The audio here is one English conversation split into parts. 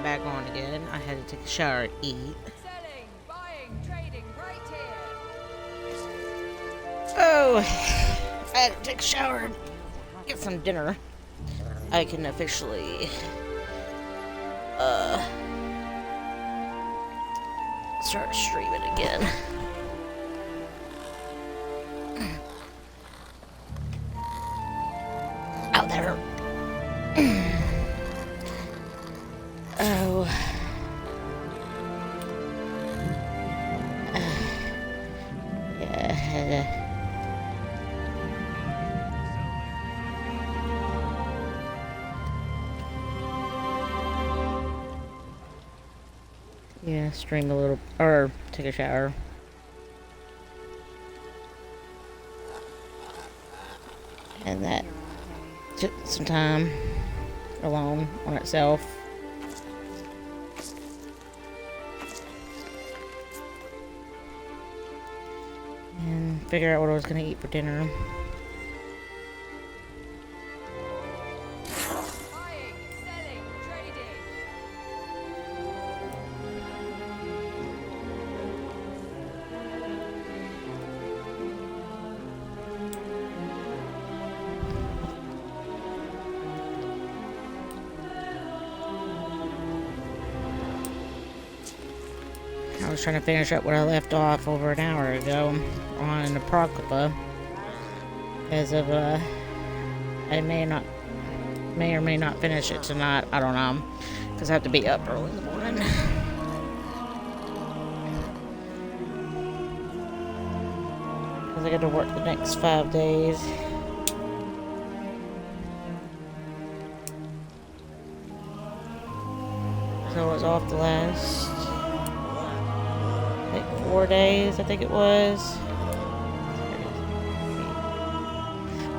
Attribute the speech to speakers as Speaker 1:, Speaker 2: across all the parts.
Speaker 1: back on again. I had to take a shower and eat.
Speaker 2: Selling, buying, trading, right here.
Speaker 1: Oh, I had to take a shower and get some dinner. I can officially start streaming again. Out there. Oh. Yeah. Yeah, stream a little, or take a shower. And that took some time alone on itself. And figure out what I was going to eat for dinner.
Speaker 2: Buying, selling, trading.
Speaker 1: I was trying to finish up what I left off over an hour ago on apocrypha. As of I may or may not finish it tonight. I don't know, because I have to be up early in the morning. Because I got to work the next 5 days. So I was off the last 4 days, I think it was.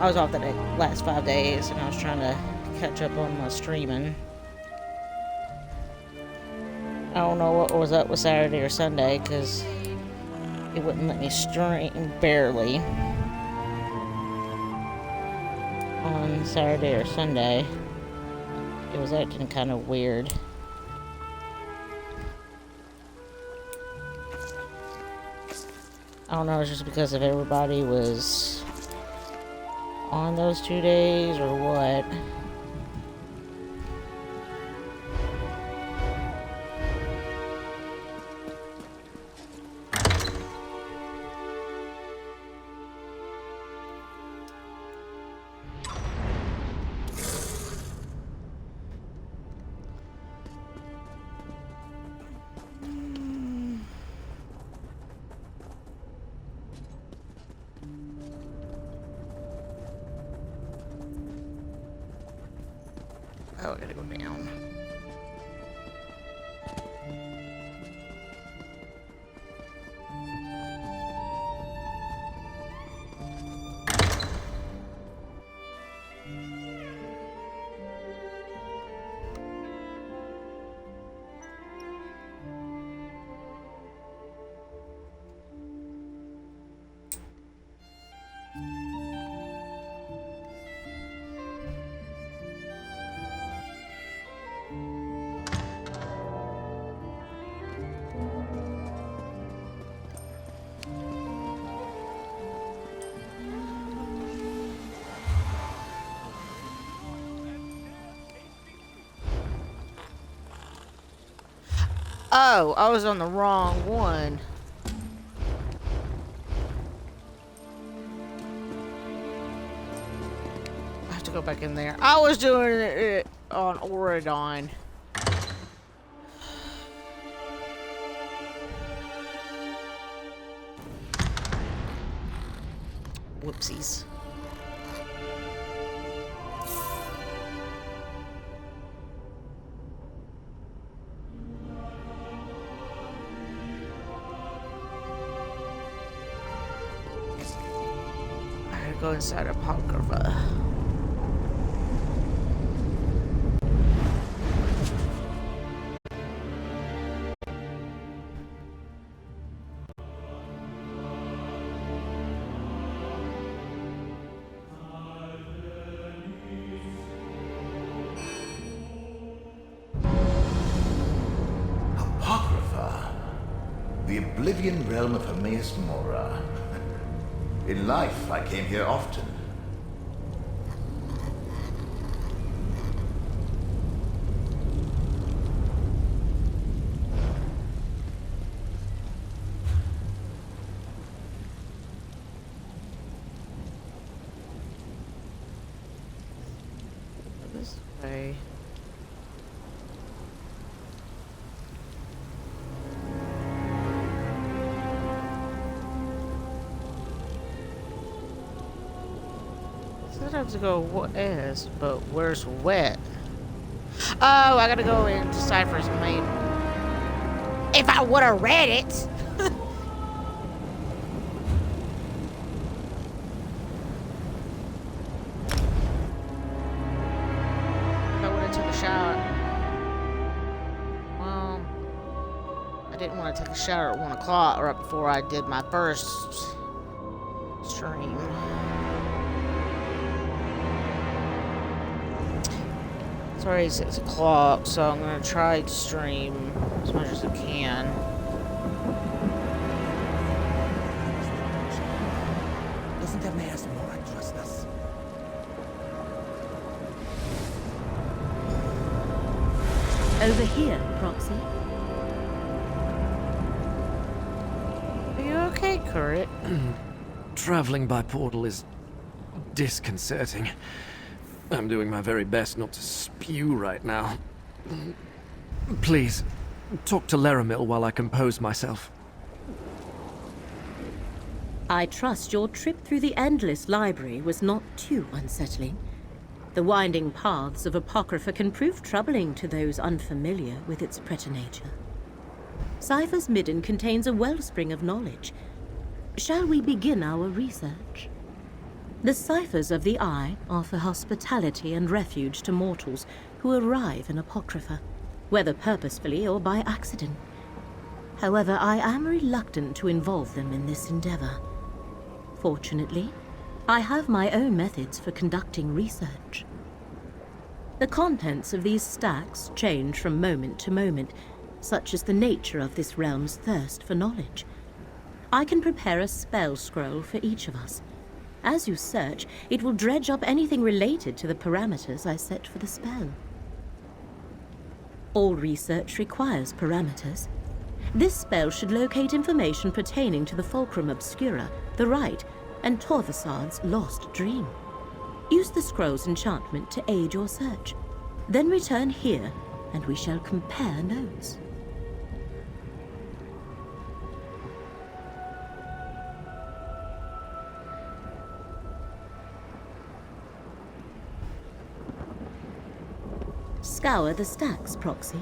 Speaker 1: I was off the last 5 days, and I was trying to catch up on my streaming. I don't know what was up with Saturday or Sunday, because it wouldn't let me stream barely on Saturday or Sunday. It was acting kind of weird. I don't know, it's just because if everybody was on those 2 days or what. Oh, I gotta go down. Oh, I was on the wrong one. I have to go back in there. I was doing it on Oridon. Whoopsies. Go inside apocrypha.
Speaker 3: Oblivion realm of Hermaeus Mora. In life, I came here often.
Speaker 1: This way. Said I have to go west, but where's wet? Oh, I gotta go into Cypher's main. If I would have read it. If I would have took a shower. Well, I didn't want to take a shower at 1 o'clock right before I did my first stream. It's already 6 o'clock, so I'm gonna try to stream as much as I can.
Speaker 4: Doesn't Hermaeus Mora trust us?
Speaker 5: Over here, Proxy.
Speaker 1: Are you okay, Currit?
Speaker 6: Traveling by portal is disconcerting. I'm doing my very best not to spew right now. Please, talk to Laramil while I compose myself.
Speaker 5: I trust your trip through the endless library was not too unsettling. The winding paths of apocrypha can prove troubling to those unfamiliar with its preternature. Cypher's Midden contains a wellspring of knowledge. Shall we begin our research? The ciphers of the Eye offer hospitality and refuge to mortals who arrive in apocrypha, whether purposefully or by accident. However, I am reluctant to involve them in this endeavor. Fortunately, I have my own methods for conducting research. The contents of these stacks change from moment to moment, such as the nature of this realm's thirst for knowledge. I can prepare a spell scroll for each of us. As you search, it will dredge up anything related to the parameters I set for the spell. All research requires parameters. This spell should locate information pertaining to the Fulcrum Obscura, the Rite, and Torvasad's lost dream. Use the scroll's enchantment to aid your search. Then return here, and we shall compare notes. Scour the stacks, Proxy.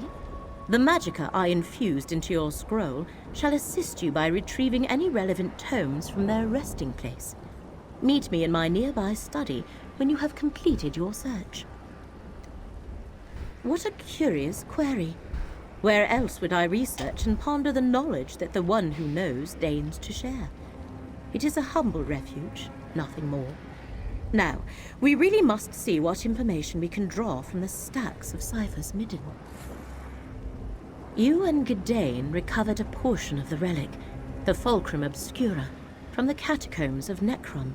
Speaker 5: The magicka I infused into your scroll shall assist you by retrieving any relevant tomes from their resting place. Meet me in my nearby study when you have completed your search. What a curious query. Where else would I research and ponder the knowledge that the one who knows deigns to share? It is a humble refuge, nothing more. Now, we really must see what information we can draw from the stacks of Cypher's Midden. You and Gadain recovered a portion of the relic, the Fulcrum Obscura, from the catacombs of Necrom.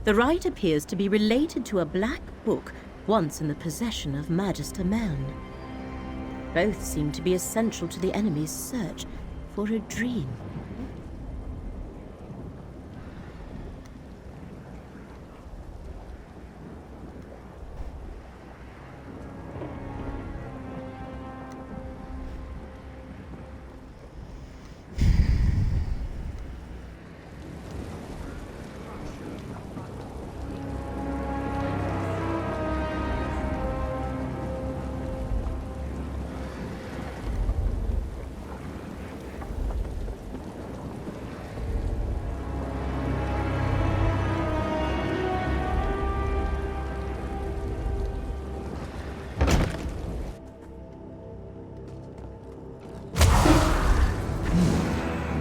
Speaker 5: The rite appears to be related to a black book once in the possession of Magister Meln. Both seem to be essential to the enemy's search for a dream.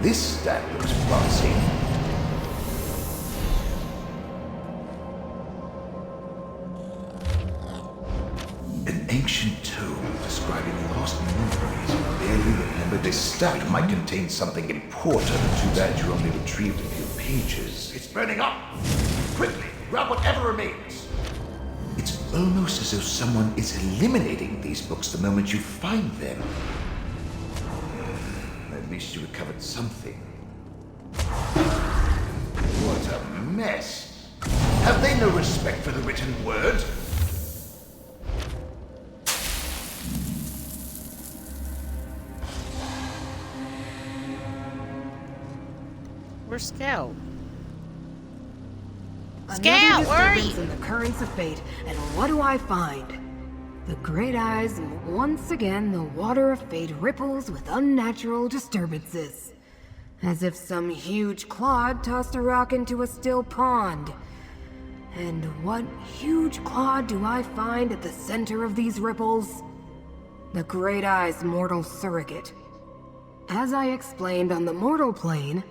Speaker 3: This stack looks promising. An ancient tome describing describing lost memories you barely remember. This stack might contain something important. Too bad you only retrieved a few pages. It's burning up! Quickly, grab whatever remains! It's almost as though someone is eliminating these books the moment you find them. At least you recovered something. What a mess! Have they no respect for the written word?
Speaker 1: Where's Scout?
Speaker 7: Another
Speaker 1: Where are you?
Speaker 7: disturbance in the currents of fate, and what do I find? The great eyes, once again, the water of fate ripples with unnatural disturbances. As if some huge clod tossed a rock into a still pond. And what huge clod do I find at the center of these ripples? The great eye's mortal surrogate. As I explained on the mortal plane,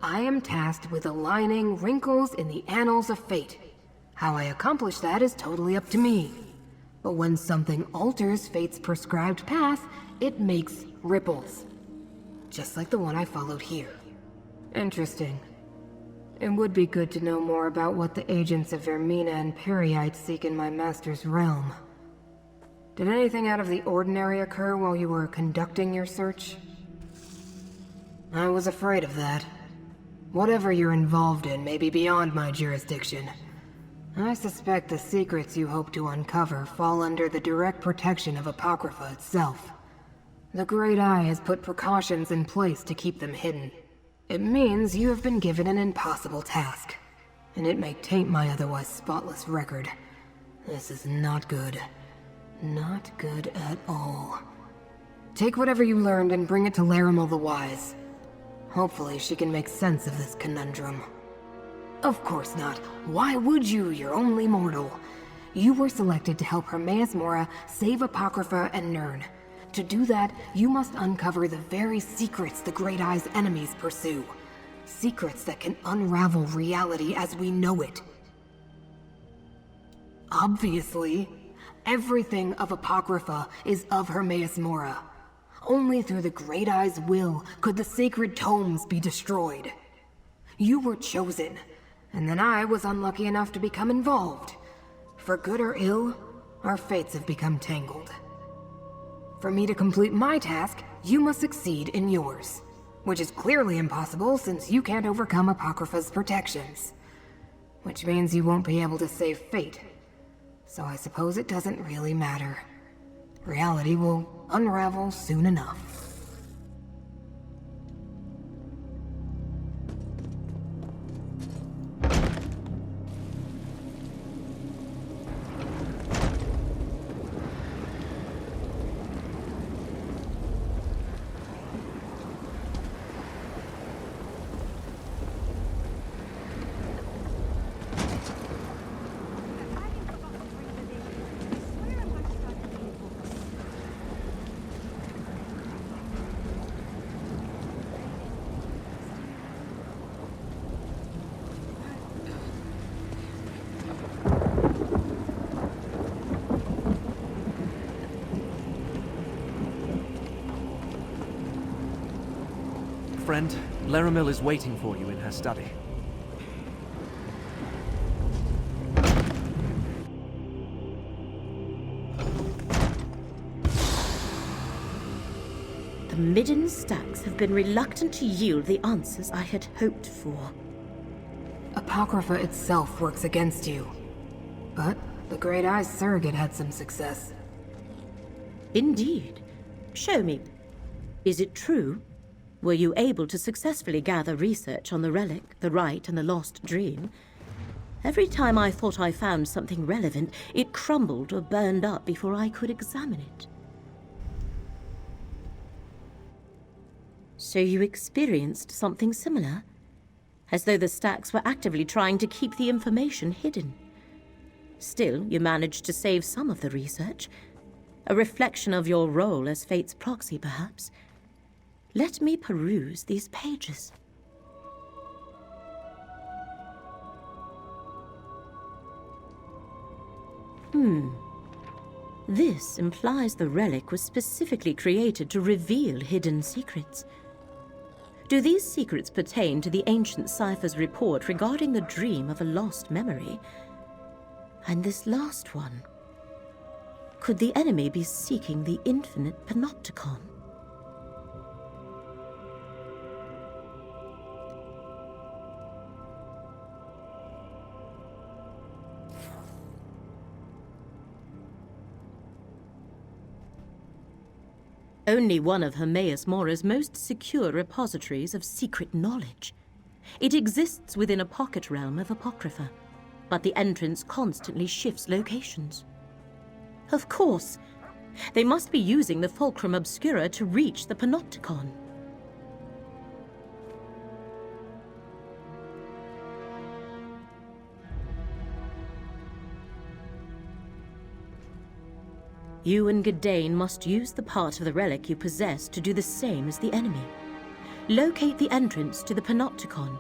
Speaker 7: I am tasked with aligning wrinkles in the annals of fate. How I accomplish that is totally up to me. But when something alters fate's prescribed path, it makes ripples. Just like the one I followed here. Interesting. It would be good to know more about what the agents of Vermina and Periite seek in my master's realm. Did anything out of the ordinary occur while you were conducting your search? I was afraid of that. Whatever you're involved in may be beyond my jurisdiction. I suspect the secrets you hope to uncover fall under the direct protection of Apocrypha itself. The Great Eye has put precautions in place to keep them hidden. It means you have been given an impossible task, and it may taint my otherwise spotless record. This is not good. Not good at all. Take whatever you learned and bring it to Larimel the Wise. Hopefully she can make sense of this conundrum. Of course not. Why would you? You're only mortal. You were selected to help Hermaeus Mora save Apocrypha and Nirn. To do that, you must uncover the very secrets the Great Eye's enemies pursue. Secrets that can unravel reality as we know it. Obviously, everything of Apocrypha is of Hermaeus Mora. Only through the Great Eye's will could the sacred tomes be destroyed. You were chosen, and then I was unlucky enough to become involved. For good or ill, our fates have become tangled. For me to complete my task, you must succeed in yours, which is clearly impossible since you can't overcome Apocrypha's protections. Which means you won't be able to save fate. So I suppose it doesn't really matter. Reality will unravel soon enough.
Speaker 6: Friend, Larimel is waiting for you in her study.
Speaker 5: The Midden stacks have been reluctant to yield the answers I had hoped for.
Speaker 7: Apocrypha itself works against you. But the Great Eye's surrogate had some success.
Speaker 5: Indeed. Show me. Is it true? Were you able to successfully gather research on the relic, the rite, and the lost dream? Every time I thought I found something relevant, it crumbled or burned up before I could examine it. So you experienced something similar? As though the stacks were actively trying to keep the information hidden. Still, you managed to save some of the research. A reflection of your role as fate's proxy, perhaps. Let me peruse these pages. This implies the relic was specifically created to reveal hidden secrets. Do these secrets pertain to the ancient cipher's report regarding the dream of a lost memory? And this last one, could the enemy be seeking the infinite panopticon? Only one of Hermaeus Mora's most secure repositories of secret knowledge. It exists within a pocket realm of apocrypha, but the entrance constantly shifts locations. Of course, they must be using the Fulcrum Obscura to reach the panopticon. You and Gadain must use the part of the relic you possess to do the same as the enemy. Locate the entrance to the panopticon.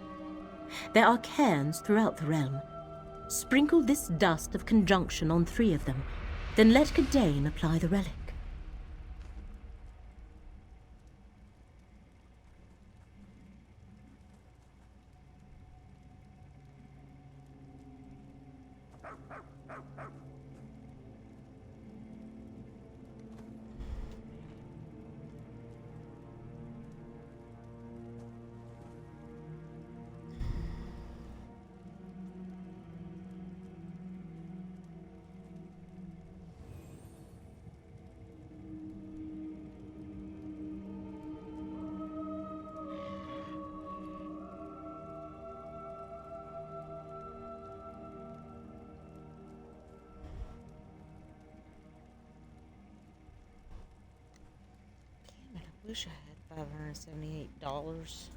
Speaker 5: There are cairns throughout the realm. Sprinkle this dust of conjunction on 3 of them, then let Gadain apply the relic.
Speaker 1: I wish I had $578.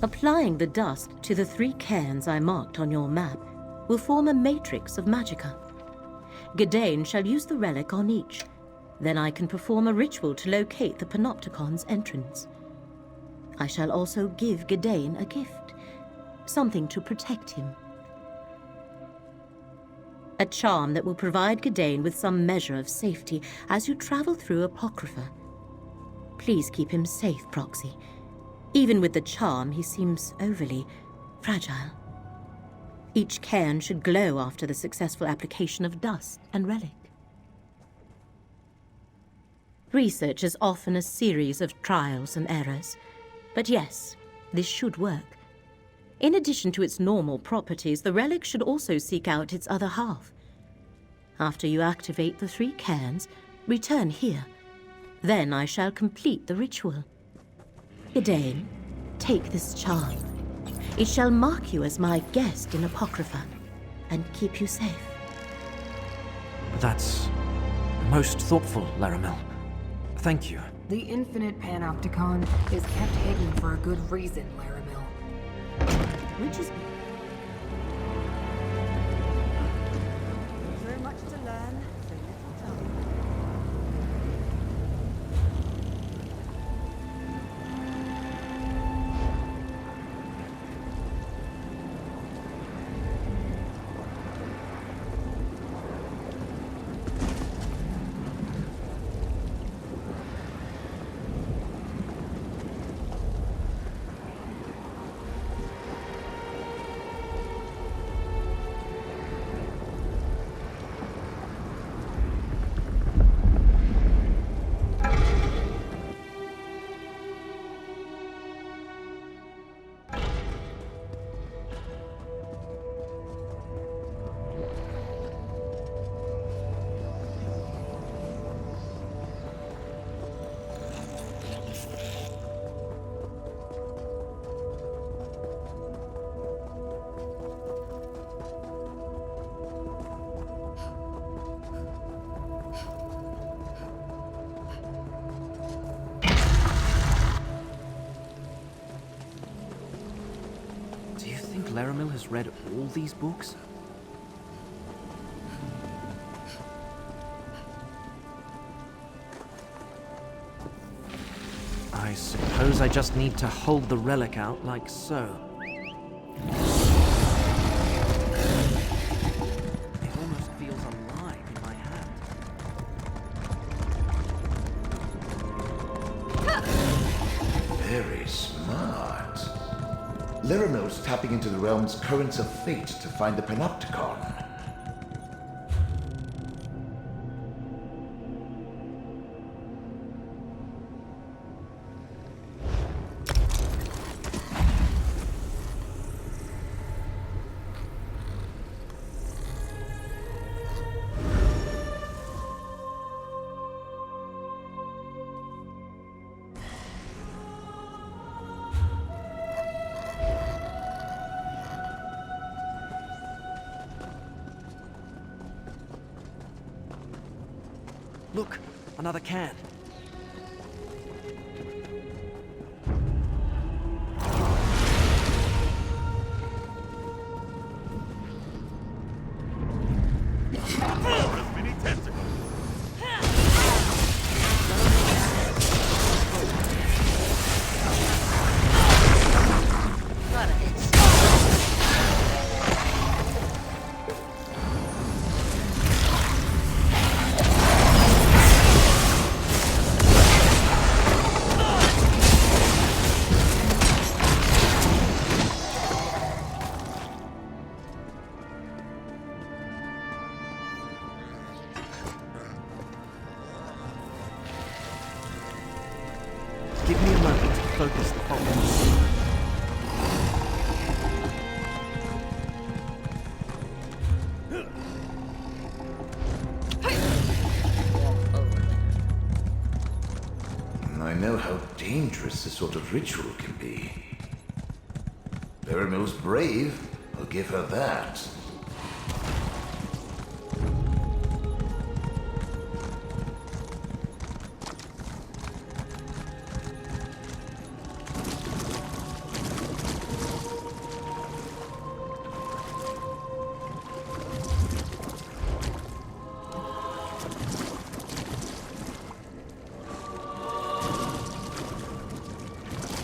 Speaker 5: Applying the dust to the 3 cairns I marked on your map will form a matrix of magicka. Gadain shall use the relic on each. Then I can perform a ritual to locate the panopticon's entrance. I shall also give Gadain a gift, something to protect him. A charm that will provide Gadain with some measure of safety as you travel through Apocrypha. Please keep him safe, Proxy. Even with the charm, he seems overly fragile. Each cairn should glow after the successful application of dust and relic. Research is often a series of trials and errors. But yes, this should work. In addition to its normal properties, the relic should also seek out its other half. After you activate the 3 cairns, return here. Then I shall complete the ritual. Gadain, take this charm. It shall mark you as my guest in Apocrypha and keep you safe.
Speaker 6: That's most thoughtful, Laramel. Thank you.
Speaker 7: The infinite panopticon is kept hidden for a good reason, Laramel.
Speaker 5: Which is...
Speaker 2: Very much to learn, so little time.
Speaker 6: Laramil has read all these books? I suppose I just need to hold the relic out like so. It almost feels alive in my hand.
Speaker 3: Very smart. Laramil's tapping into the realm's currents of fate to find the Panopticon.
Speaker 6: Look, another can. Give me a moment to focus the focus.
Speaker 3: I know how dangerous this sort of ritual can be. Laramil's brave, I'll give her that.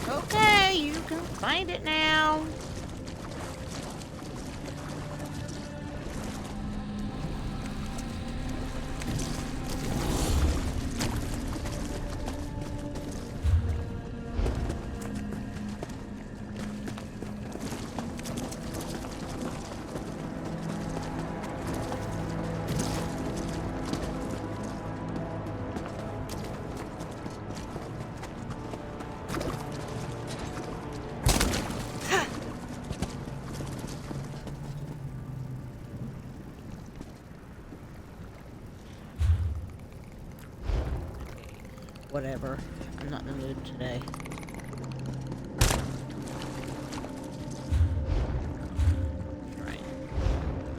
Speaker 1: Okay, you can find it now. Whatever. I'm not in the mood today. Right.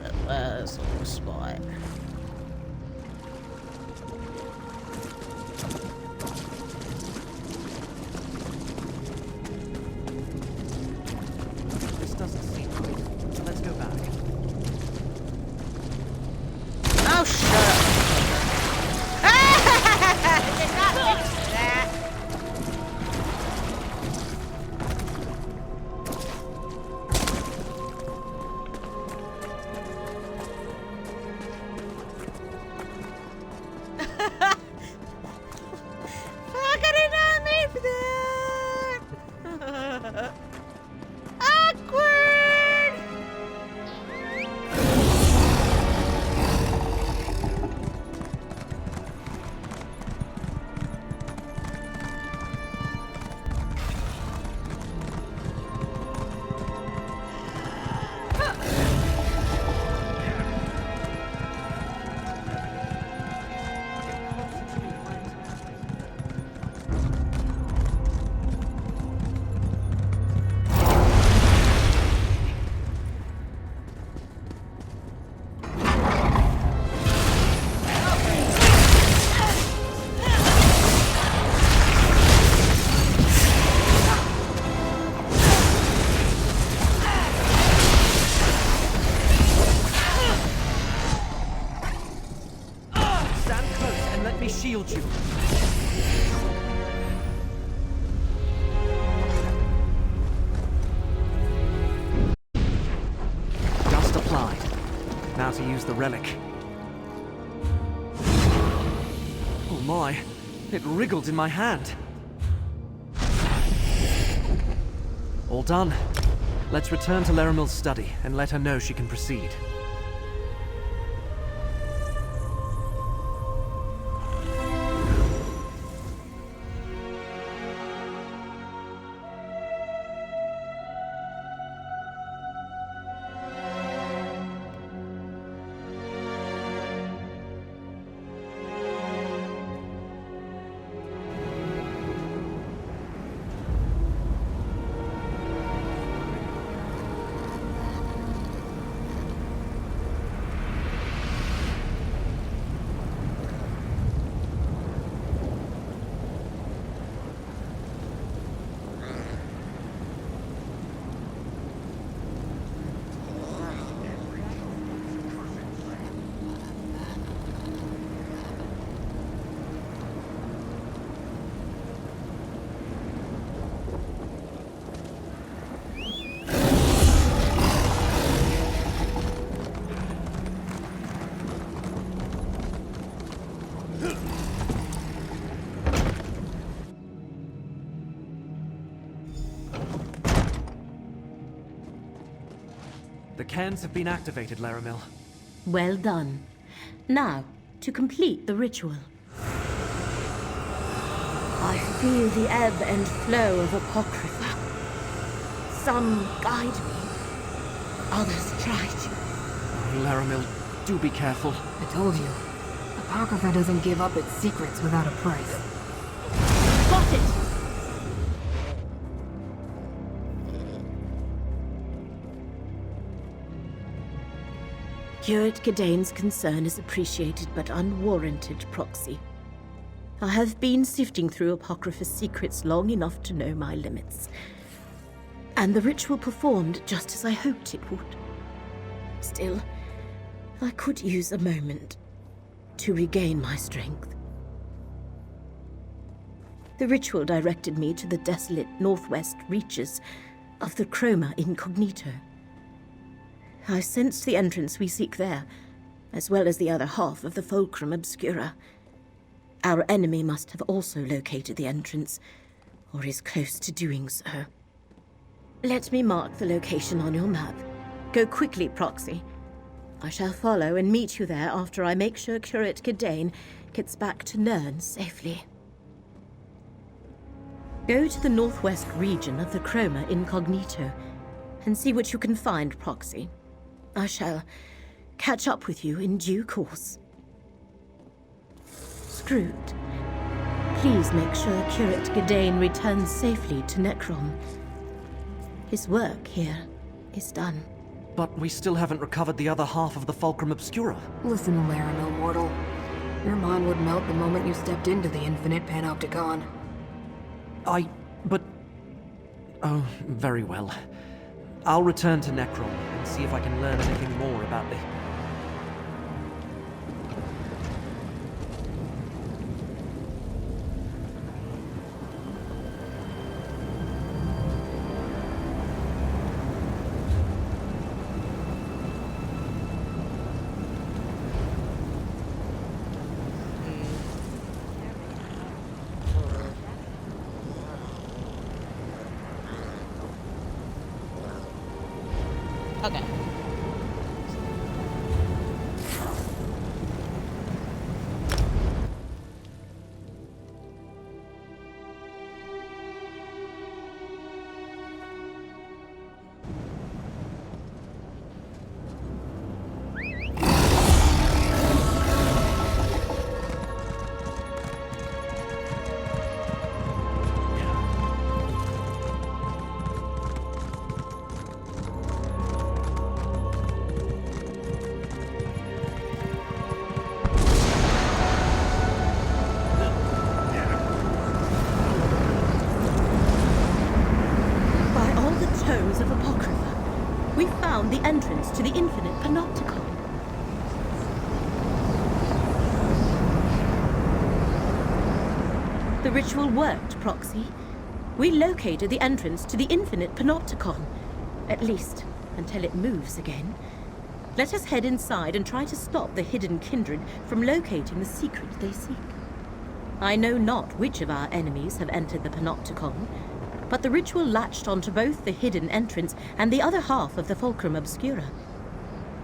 Speaker 1: That last little spot.
Speaker 6: This doesn't seem right. Let's go back.
Speaker 1: Oh, shut up. I did not fix that.
Speaker 6: to use the relic. Oh my, it wriggled in my hand. All done. Let's return to Laramil's study and let her know she can proceed. The cairns have been activated, Laramil.
Speaker 5: Well done. Now, to complete the ritual. I feel the ebb and flow of apocrypha. Some guide me, others try to.
Speaker 6: Oh, Laramil, do be careful.
Speaker 7: I told you. Apocrypha doesn't give up its secrets without a price.
Speaker 5: Got it! Curate Gedane's concern is appreciated but unwarranted, Proxy. I have been sifting through Apocrypha's secrets long enough to know my limits. And the ritual performed just as I hoped it would. Still, I could use a moment to regain my strength. The ritual directed me to the desolate northwest reaches of the Chroma Incognito. I sensed the entrance we seek there, as well as the other half of the Fulcrum Obscura. Our enemy must have also located the entrance, or is close to doing so. Let me mark the location on your map. Go quickly, Proxy. I shall follow and meet you there after I make sure Curate Gedane gets back to Nern safely. Go to the northwest region of the Chroma Incognito and see what you can find, Proxy. I shall catch up with you in due course. Screwed. Please make sure Curate Gedane returns safely to Necrom. His work here is done.
Speaker 6: But we still haven't recovered the other half of the Fulcrum Obscura.
Speaker 7: Listen, Laramil, mortal. Your mind would melt the moment you stepped into the infinite panopticon.
Speaker 6: But... Oh, very well. I'll return to Necrom and see if I can learn anything more about the...
Speaker 1: Okay.
Speaker 5: Of Apocrypha, we found the entrance to the infinite panopticon. The ritual worked, Proxy. We located the entrance to the infinite panopticon, at least until it moves again. Let us head inside and try to stop the hidden kindred from locating the secret they seek. I know not which of our enemies have entered the Panopticon, but the ritual latched onto both the hidden entrance and the other half of the Fulcrum Obscura.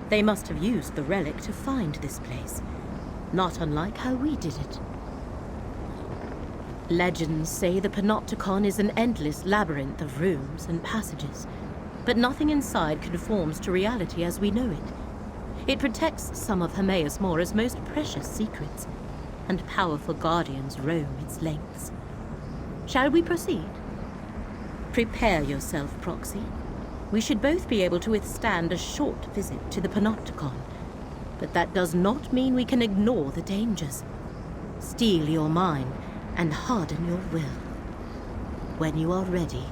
Speaker 5: They must have used the relic to find this place, not unlike how we did it. Legends say the Panopticon is an endless labyrinth of rooms and passages, but nothing inside conforms to reality as we know it. It protects some of Hermaeus Mora's most precious secrets, and powerful guardians roam its lengths. Shall we proceed? Prepare yourself, Proxy. We should both be able to withstand a short visit to the Panopticon, but that does not mean we can ignore the dangers. Steel your mind and harden your will. When you are ready,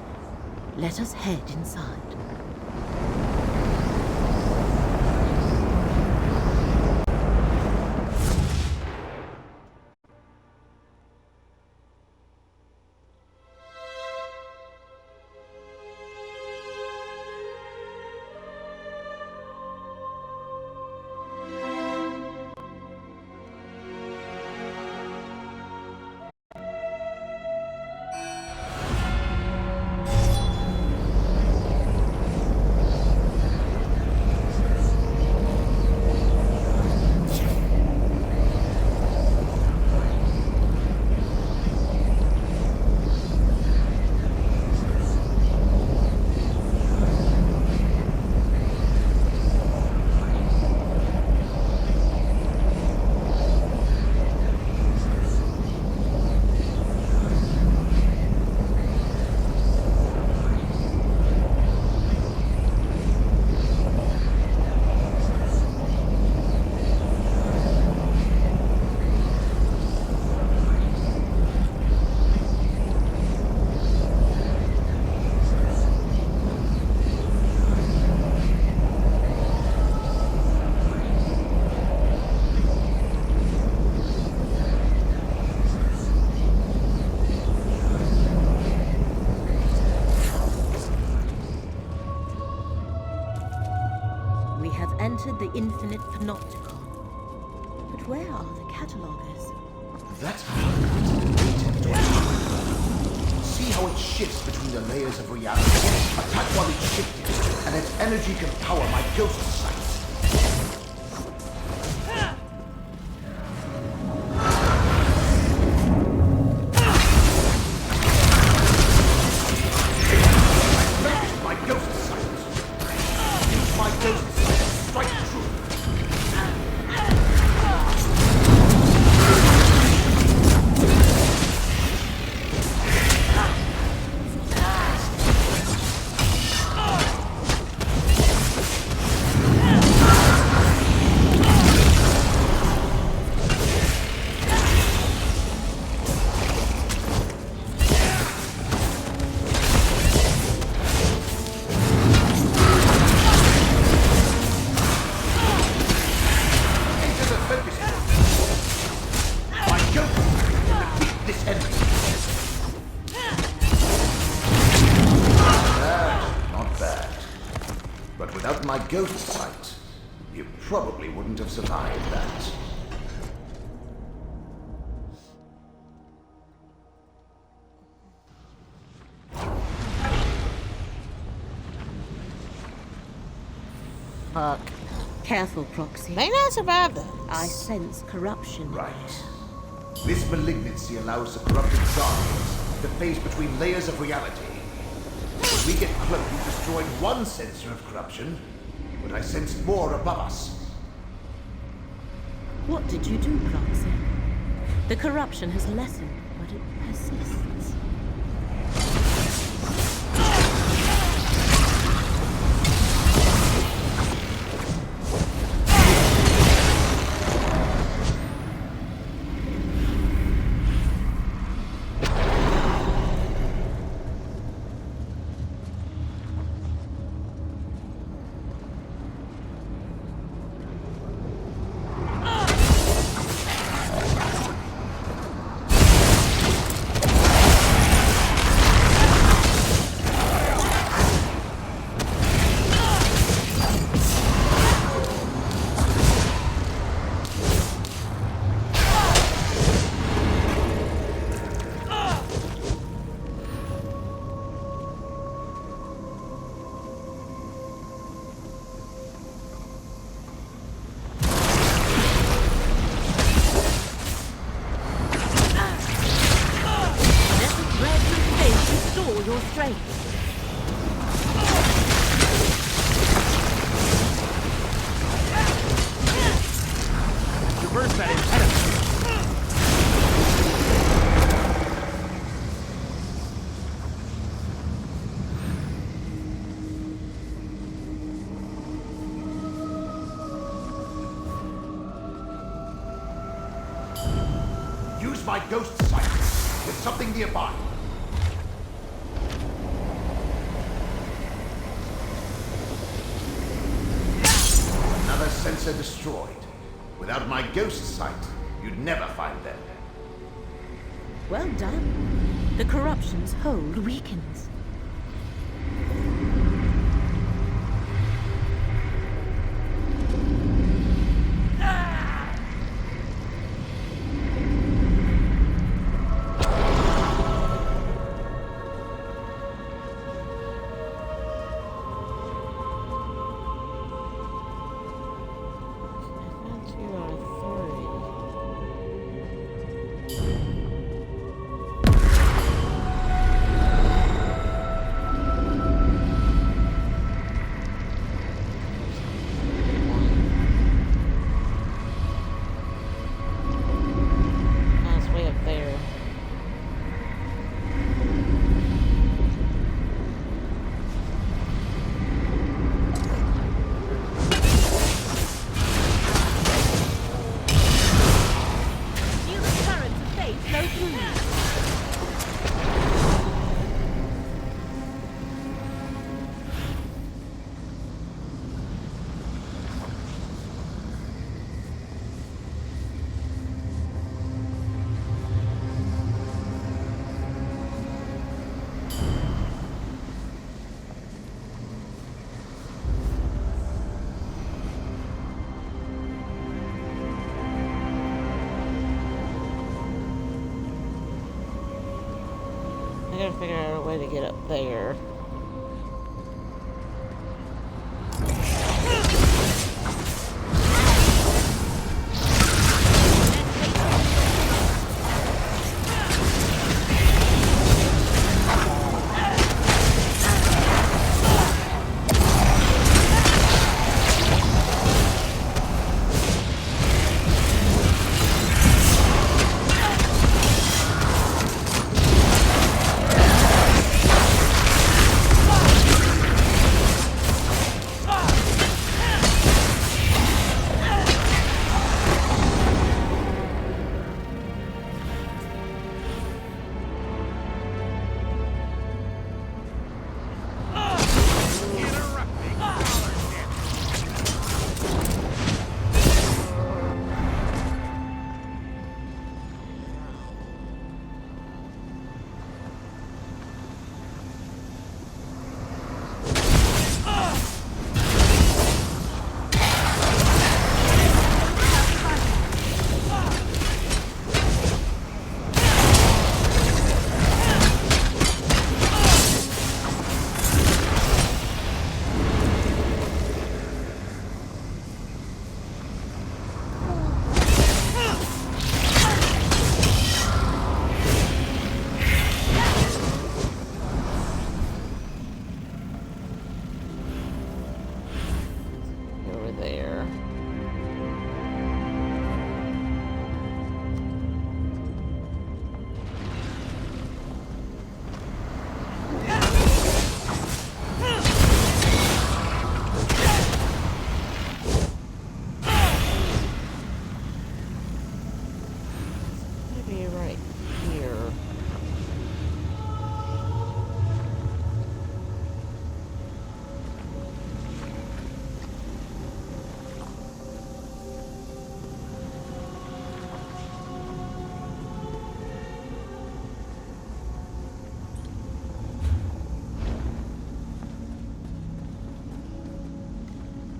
Speaker 5: let us head inside. Entered the infinite Panopticon. But where are the catalogers?
Speaker 3: That's how see how it shifts between the layers of reality. Attack while it's shifting, and its energy can power my ghost sight. My ghost sight, you probably wouldn't have survived that.
Speaker 1: Fuck.
Speaker 5: Careful, Proxy.
Speaker 1: May not survive this.
Speaker 5: I sense corruption.
Speaker 3: Right. This malignancy allows the corrupted guardians to phase between layers of reality. When we get close, we've destroyed one sensor of corruption, but I sensed more above us.
Speaker 5: What did you do, Proxy? The corruption has lessened, but it persists.
Speaker 3: use my ghost sight with something nearby. Another sensor destroyed. Without my ghost sight, you'd never find them.
Speaker 5: Well done. The corruption's hold weakens.
Speaker 1: I gotta figure out a way to get up there.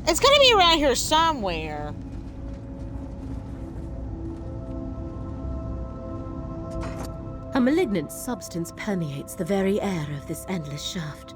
Speaker 1: It's gotta be around here somewhere.
Speaker 5: A malignant substance permeates the very air of this endless shaft.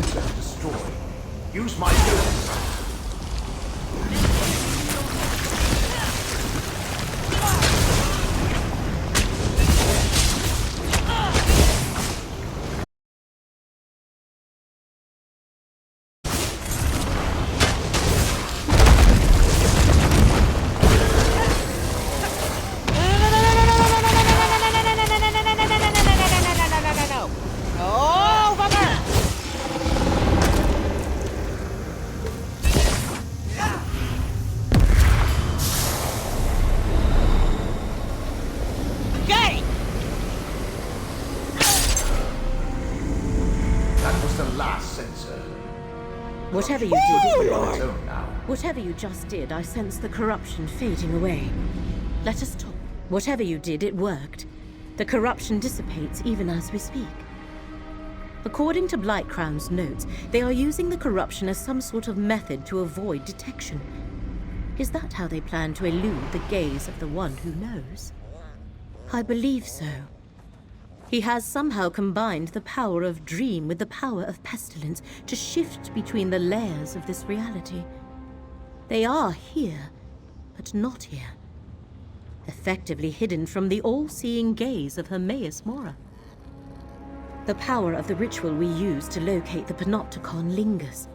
Speaker 3: sensor to destroy. Use my ghost.
Speaker 5: Whatever you did,
Speaker 3: On its own now.
Speaker 5: whatever you just did, I sense the corruption fading away. Let us talk. Whatever you did, it worked. The corruption dissipates even as we speak. According to Blightcrown's notes, they are using the corruption as some sort of method to avoid detection. Is that how they plan to elude the gaze of the one who knows? I believe so. He has somehow combined the power of dream with the power of pestilence to shift between the layers of this reality. They are here, but not here. Effectively hidden from the all-seeing gaze of Hermaeus Mora. The power of the ritual we use to locate the Panopticon lingers.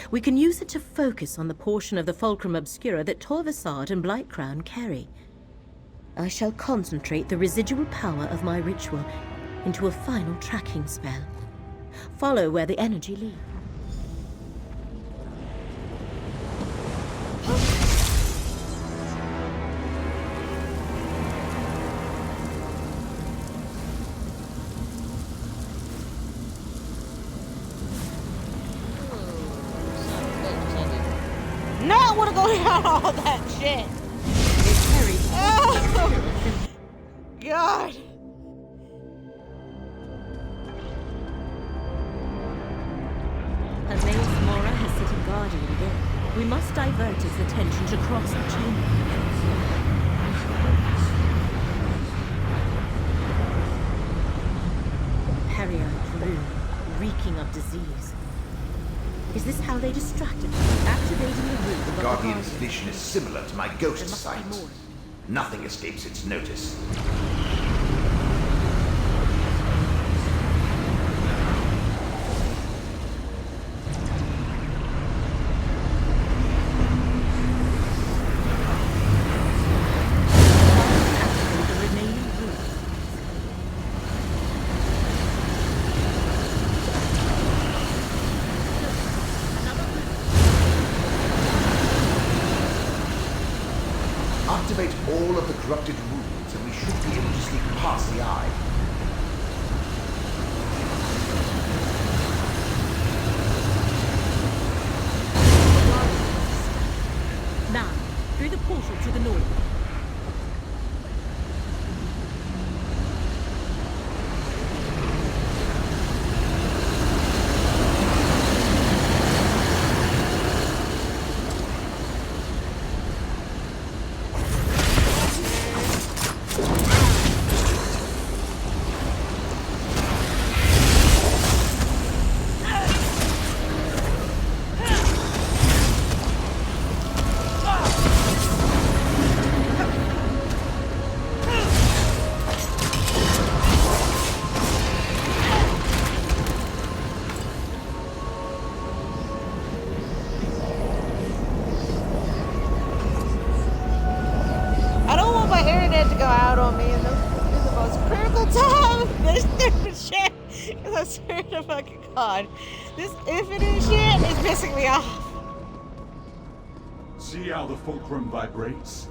Speaker 5: We can use it to focus on the portion of the Fulcrum Obscura that Torvasad and Blightcrown carry. I shall concentrate the residual power of my ritual into a final tracking spell. Follow where the energy leads.
Speaker 1: Not want to go down all that shit. Oh, God.
Speaker 5: Hermaeus Mora has set a guardian again. We must divert its attention to cross the chamber. Peryite room, reeking of disease. Is this how they distracted us? Activating the room above the
Speaker 3: Guardian's
Speaker 5: guardian.
Speaker 3: vision is similar to my ghost
Speaker 5: There must be
Speaker 3: sight.
Speaker 5: more.
Speaker 3: Nothing escapes its notice.
Speaker 5: Activate the remaining room.
Speaker 3: Activate all of the corrupted rules and we should be able to sneak past the eye.
Speaker 5: Now, through the portal to the north.
Speaker 1: I don't want my internet to go out on me in the most critical time of this stupid shit. Because I swear to fucking God, this infinite shit is pissing me off.
Speaker 8: See how the fulcrum vibrates?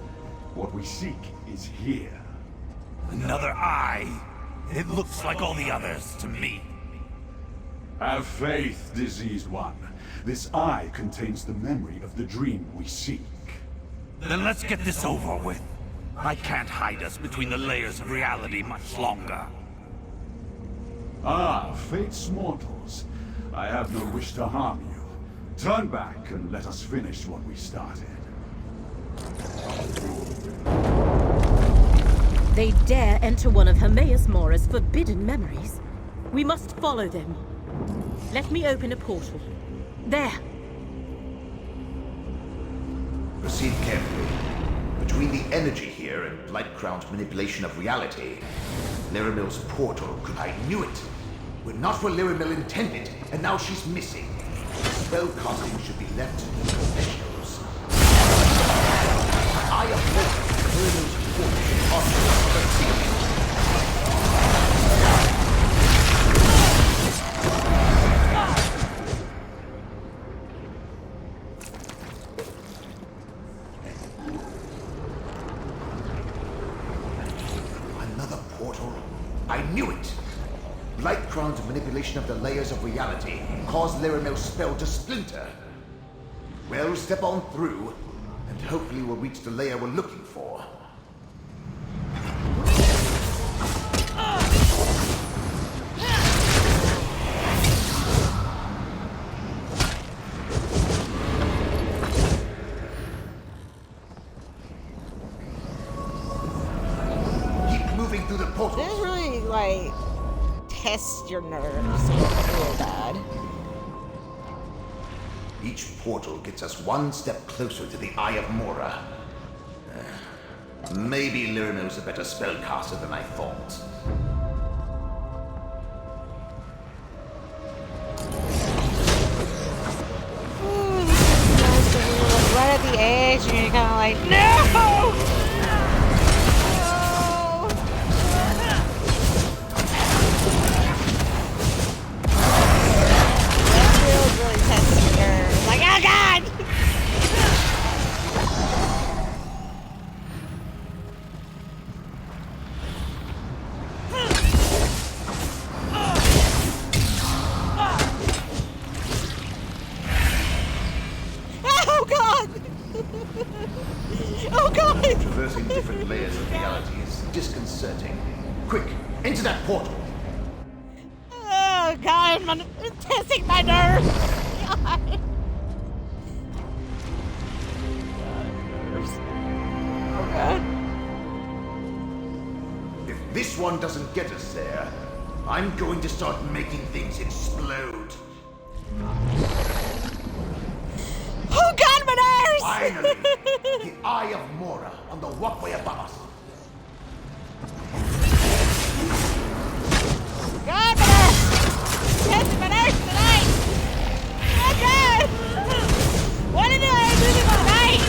Speaker 8: What we seek is here.
Speaker 9: Another eye. It looks like all the others to me.
Speaker 8: Have faith, diseased one. This eye contains the memory of the dream we seek.
Speaker 9: Then let's get this over with. I can't hide us between the layers of reality much longer.
Speaker 8: Ah, fate's mortals. I have no wish to harm you. Turn back and let us finish what we started.
Speaker 5: They dare enter one of Hermaeus Mora's forbidden memories. We must follow them. Let me open a portal. There!
Speaker 3: Proceed carefully. Between the energy here and Blightcrown's manipulation of reality, Lyramil's portal could... I knew it! We're not where Lyramil intended, and now she's missing. Spellcasting should be left to the professionals. Eye of War, Lyramil's portal should also other things. Another portal? I knew it! Blightcrown's manipulation of the layers of reality caused Lyramil's spell to splinter. Well, step on through, and hopefully we'll reach the layer we're looking for. Keep moving through the portals.
Speaker 1: This really, like, tests your nerves real bad.
Speaker 3: Each portal gets us one step closer to the Eye of Mora. Maybe Lyramil's a better spellcaster than I thought.
Speaker 1: Right at the edge, and you're kind of like, no! Really testing your nerves. Like, oh god! Oh god! Oh god!
Speaker 3: Traversing different layers of reality is disconcerting. Quick, into that portal!
Speaker 1: Oh god, it's testing my nerves! God. Oh god.
Speaker 3: If this one doesn't get us there, I'm going to start making things explode.
Speaker 1: Oh god, my nerves!
Speaker 3: Finally! The Eye of Mora on the walkway above us.
Speaker 1: God, my nerves! Testing my nerves tonight! Oh god! What did I do to my night?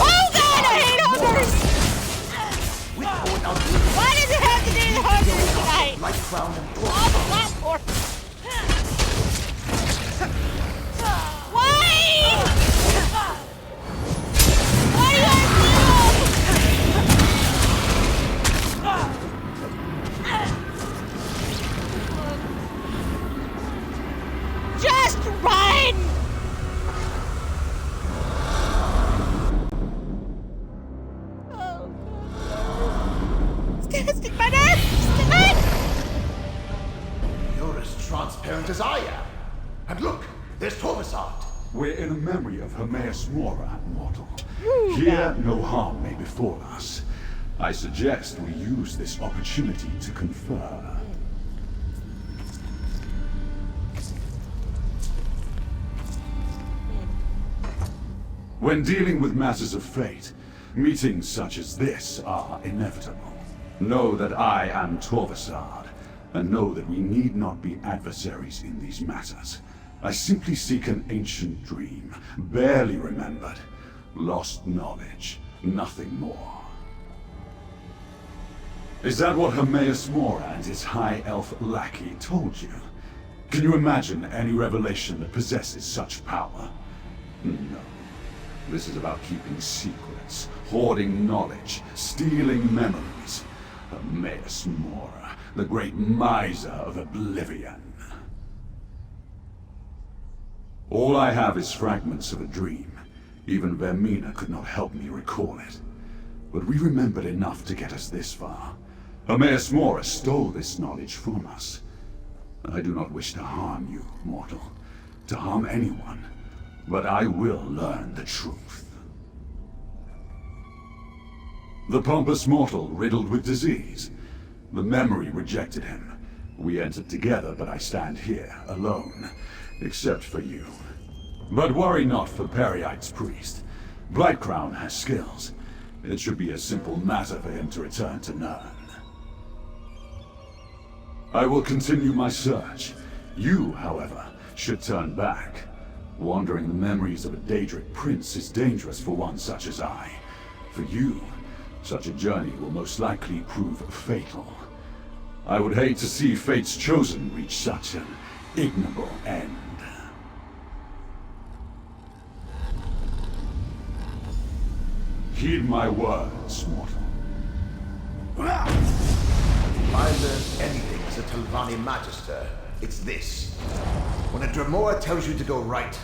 Speaker 1: Oh god, I hate hunters! Why does it have to do with hunters tonight?
Speaker 3: Blightcrown and
Speaker 1: On the platform! Why? Why do I do? Just run! Oh, God. It's testing my nerves tonight!
Speaker 3: You're as transparent as I am. And look, there's Torvasad.
Speaker 8: We're in a memory of Hermaeus Mora, mortal. Here, no harm may befall us. I suggest we use this opportunity to confer. When dealing with matters of fate, meetings such as this are inevitable. Know that I am Torvasad, and know that we need not be adversaries in these matters. I simply seek an ancient dream, barely remembered, lost knowledge, nothing more. Is that what Hermaeus Mora and his high elf lackey told you? Can you imagine any revelation that possesses such power? No. This is about keeping secrets, hoarding knowledge, stealing memories. Hermaeus Mora, the great miser of oblivion. All I have is fragments of a dream. Even Vermina could not help me recall it. But we remembered enough to get us this far. Hermaeus Mora stole this knowledge from us. I do not wish to harm you, mortal. to harm anyone, but I will learn the truth. The pompous mortal riddled with disease. The memory rejected him. We entered together, but I stand here, alone, except for you. But worry not for Peryite's priest. Blightcrown has skills. It should be a simple matter for him to return to Nirn. I will continue my search. You, however, should turn back. Wandering the memories of a Daedric prince is dangerous for one such as I. For you, such a journey will most likely prove fatal. I would hate to see Fate's Chosen reach such an ignoble end. Heed my words, mortal.
Speaker 3: If I learned anything as a Telvanni Magister, it's this. When a Dremora tells you to go right,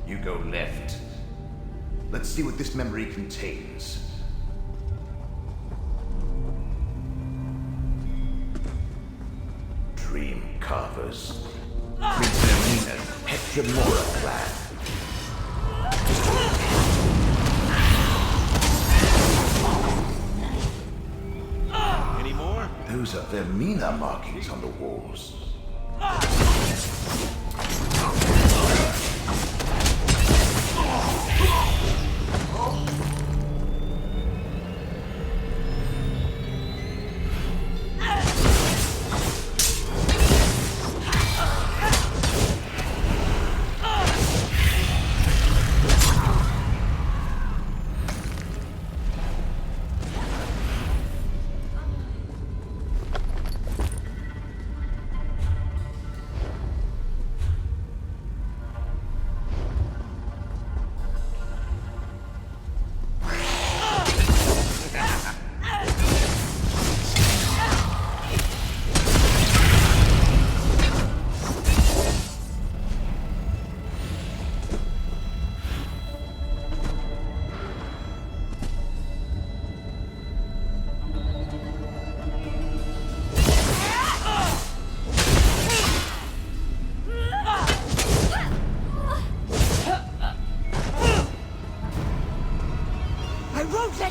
Speaker 3: you go left. Let's see what this memory contains. Dream Carvers. Prince Ermina, Het Dremora clan.
Speaker 9: Any more?
Speaker 3: Those are Vermina markings on the walls.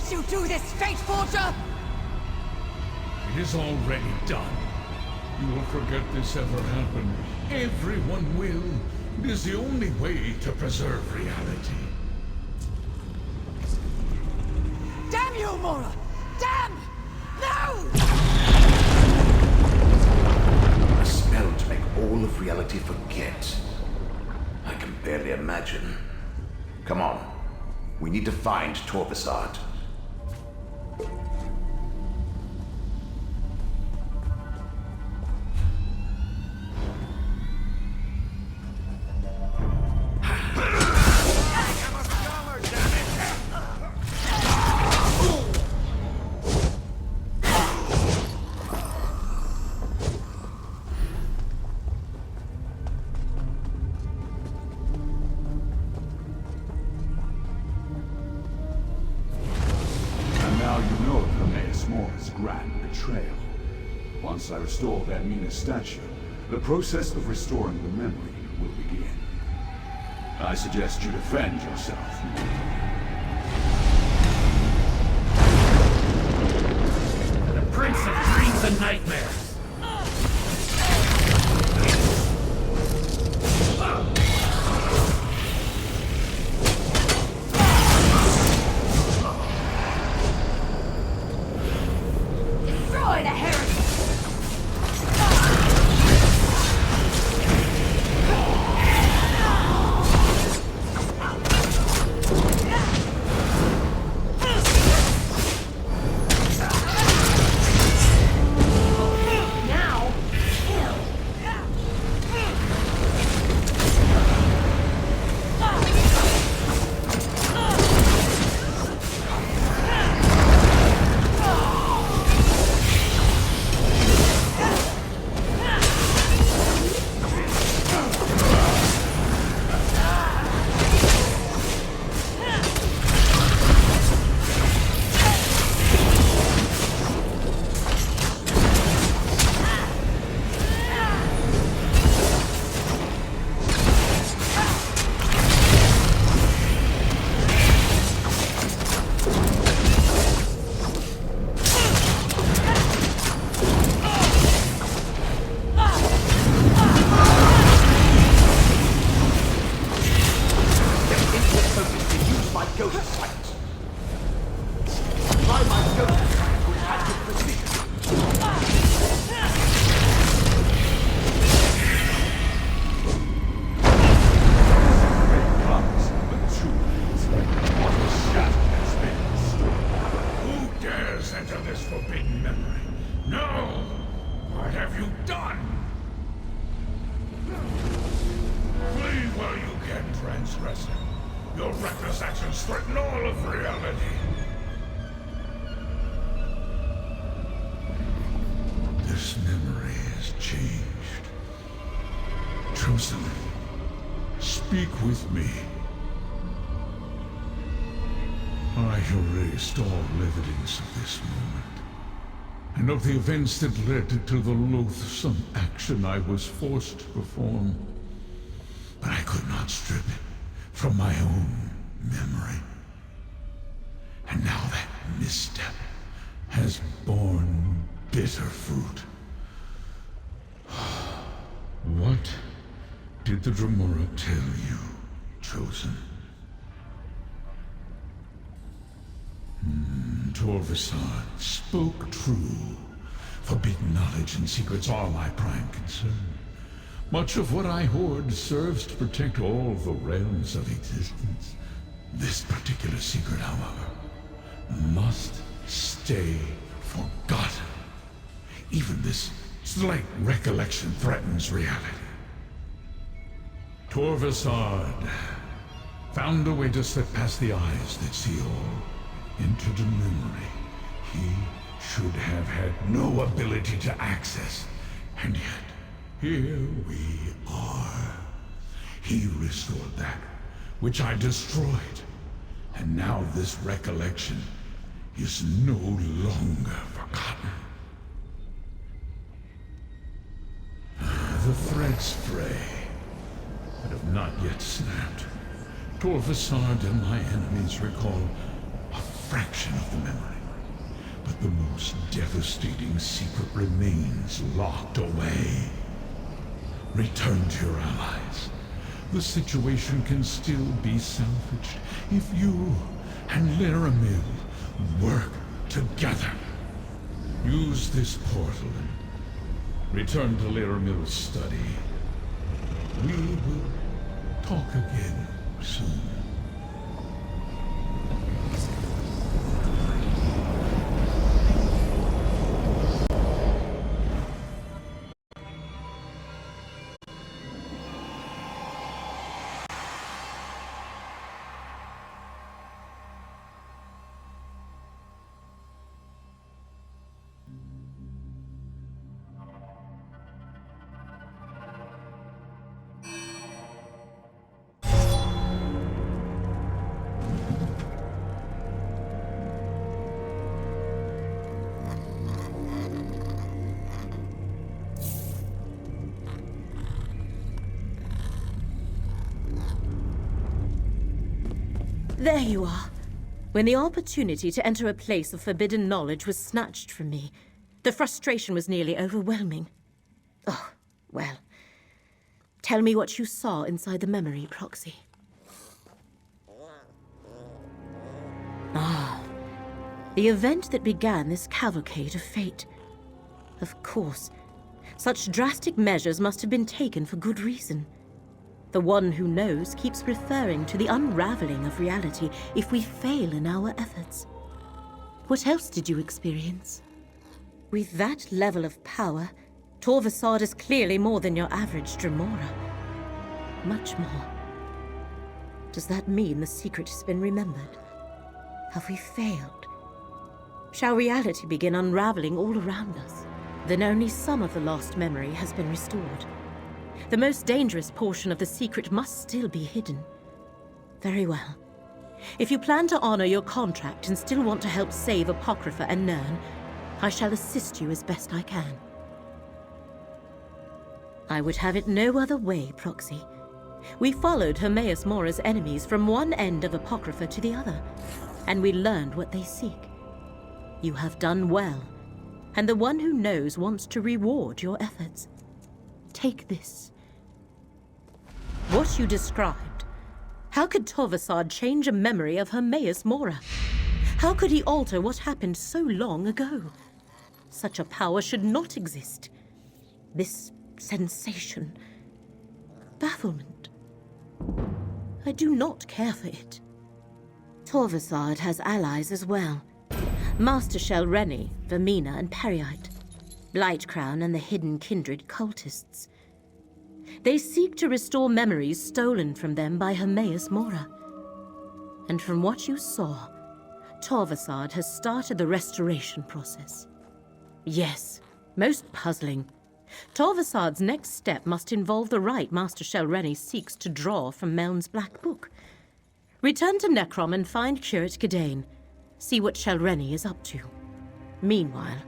Speaker 2: You do this, Fate Forger!
Speaker 10: It is already done. You will forget this ever happened. Everyone will. It is the only way to preserve reality.
Speaker 2: Damn you, Mora! Damn! No!
Speaker 3: A spell to make all of reality forget. I can barely imagine. Come on. We need to find Torvasard.
Speaker 8: Once I restore Vermina's statue, the process of restoring the memory will begin. I suggest you defend yourself.
Speaker 10: The Prince of Dreams and Nightmares!
Speaker 2: Destroy the heretic!
Speaker 10: No! What have you done? Flee while you can, transgressor. Your reckless actions threaten all of reality. This memory has changed. Chosen, speak with me. I erased all evidence of this moment, and of the events that led to the loathsome action I was forced to perform. But I could not strip it from my own memory. And now that misstep has borne bitter fruit. What did the Dremora tell you, Chosen? Torvasad spoke true. Forbidden knowledge and secrets are my prime concern. Much of what I hoard serves to protect all the realms of existence. This particular secret, however, must stay forgotten. Even this slight recollection threatens reality. Torvasad found a way to slip past the eyes that see all into the memory he should have had no ability to access. And yet, here we are. He restored that which I destroyed. And now this recollection is no longer forgotten. The threads fray, but have not yet snapped. Torvasad and my enemies recall a fraction of the memory. But the most devastating secret remains locked away. Return to your allies. The situation can still be salvaged if you and Laramil work together. Use this portal and return to Laramil's study. We will talk again soon.
Speaker 5: There you are. When the opportunity to enter a place of forbidden knowledge was snatched from me, the frustration was nearly overwhelming. Oh, well. Tell me what you saw inside the memory, Proxy. Ah, the event that began this cavalcade of fate. Of course, such drastic measures must have been taken for good reason. The one who knows keeps referring to the unraveling of reality if we fail in our efforts. What else did you experience? With that level of power, Torvasad is clearly more than your average Dremora. Much more. Does that mean the secret has been remembered? Have we failed? Shall reality begin unraveling all around us? Then only some of the lost memory has been restored. The most dangerous portion of the secret must still be hidden. Very well. If you plan to honor your contract and still want to help save Apocrypha and Nern, I shall assist you as best I can. I would have it no other way, Proxy. We followed Hermaeus Mora's enemies from one end of Apocrypha to the other, and we learned what they seek. You have done well, and the one who knows wants to reward your efforts. Take this. What you described. How could Torvasad change a memory of Hermaeus Mora? How could he alter what happened so long ago? Such a power should not exist. This sensation. Bafflement. I do not care for it. Torvasad has allies as well. Master Shell Rennie, Vermina, and Periite. Blightcrown and the hidden kindred cultists. They seek to restore memories stolen from them by Hermaeus Mora. And from what you saw, Torvasard has started the restoration process. Yes, most puzzling. Torvasard's next step must involve the rite Master Shelrenny seeks to draw from Meln's Black Book. Return to Necrom and find Curate Gadain. See what Shelrenny is up to. Meanwhile,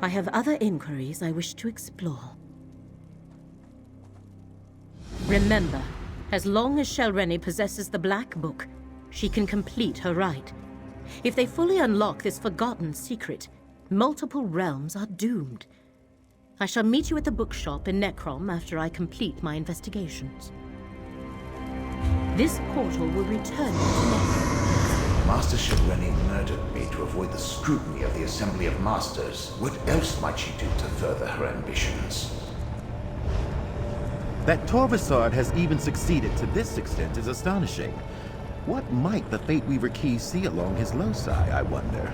Speaker 5: I have other inquiries I wish to explore. Remember, as long as Shelrenny possesses the Black Book, she can complete her rite. If they fully unlock this forgotten secret, multiple realms are doomed. I shall meet you at the bookshop in Necrom after I complete my investigations. This portal will return you to Necrom.
Speaker 3: Master Shelrenny murdered me to avoid the scrutiny of the Assembly of Masters. What else might she do to further her ambitions?
Speaker 11: That Torvasard has even succeeded to this extent is astonishing. What might the Fate Weaver Key see along his loci, I wonder?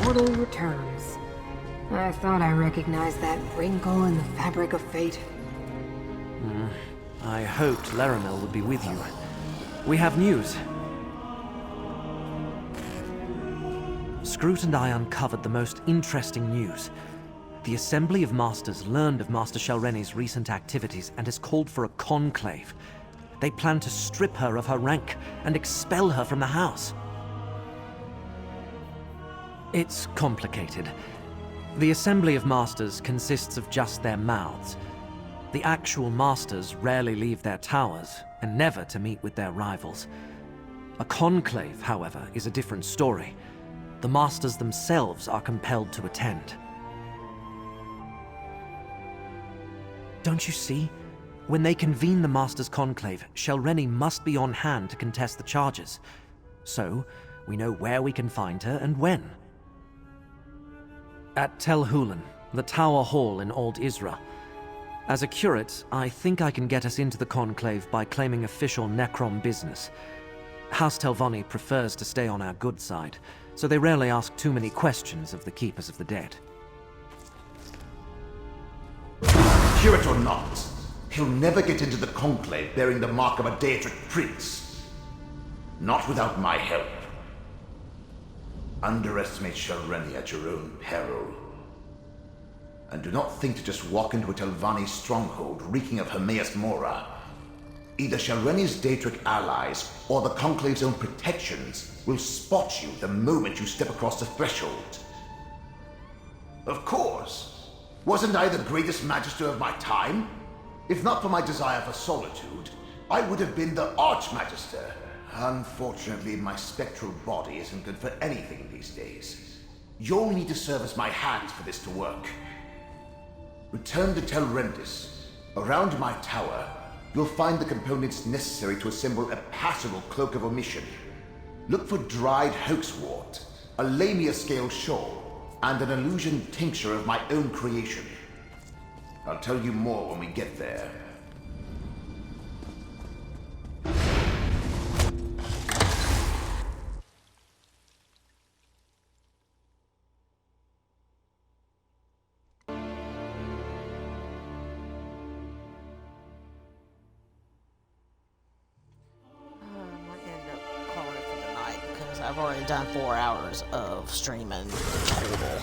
Speaker 7: Portal returns. I thought I recognized that wrinkle in the fabric of fate.
Speaker 6: I hoped Laramel would be with you. We have news. Scroot and I uncovered the most interesting news. The Assembly of Masters learned of Master Shelrenny's recent activities and has called for a conclave. They plan to strip her of her rank and expel her from the house. It's complicated. The Assembly of Masters consists of just their mouths. The actual Masters rarely leave their towers, and never to meet with their rivals. A conclave, however, is a different story. The Masters themselves are compelled to attend. Don't you see? When they convene the Masters' conclave, Shelreni must be on hand to contest the charges. So, we know where we can find her and when. At Tel Hulan, the Tower Hall in Old Isra. As a curate, I think I can get us into the conclave by claiming official Necrom business. House Telvanni prefers to stay on our good side, so they rarely ask too many questions of the Keepers of the Dead.
Speaker 3: Curate or not, he'll never get into the conclave bearing the mark of a Daedric prince. Not without my help. Underestimate Shelreni at your own peril. And do not think to just walk into a Telvanni stronghold reeking of Hermaeus Mora. Either Shelreni's Daedric allies or the Conclave's own protections will spot you the moment you step across the threshold. Of course. Wasn't I the greatest magister of my time? If not for my desire for solitude, I would have been the Archmagister. Unfortunately, my spectral body isn't good for anything these days. You'll need to serve as my hands for this to work. Return to Telrendis. Around my tower, you'll find the components necessary to assemble a passable cloak of omission. Look for dried hoaxwort, a lamia-scale shawl, and an illusion tincture of my own creation. I'll tell you more when we get there.
Speaker 1: I've already done 4 hours of streaming total.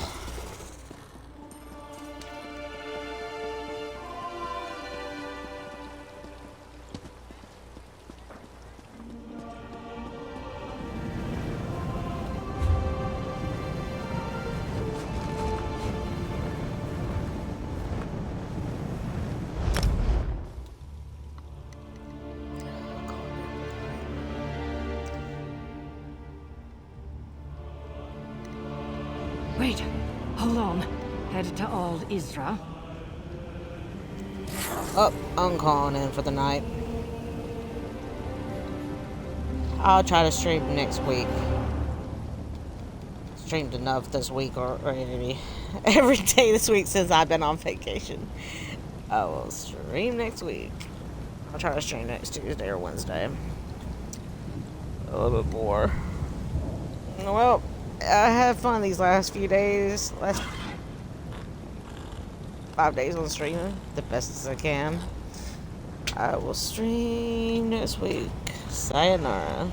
Speaker 12: Wait, hold on. Headed to Old Isra.
Speaker 1: Oh, I'm calling in for the night. I'll try to stream next week. Streamed enough this week already. Every day this week since I've been on vacation. I will stream next week. I'll try to stream next Tuesday or Wednesday. A little bit more. Well, I had fun these last few days. Last 5 days on streaming. The best as I can. I will stream next week. Sayonara.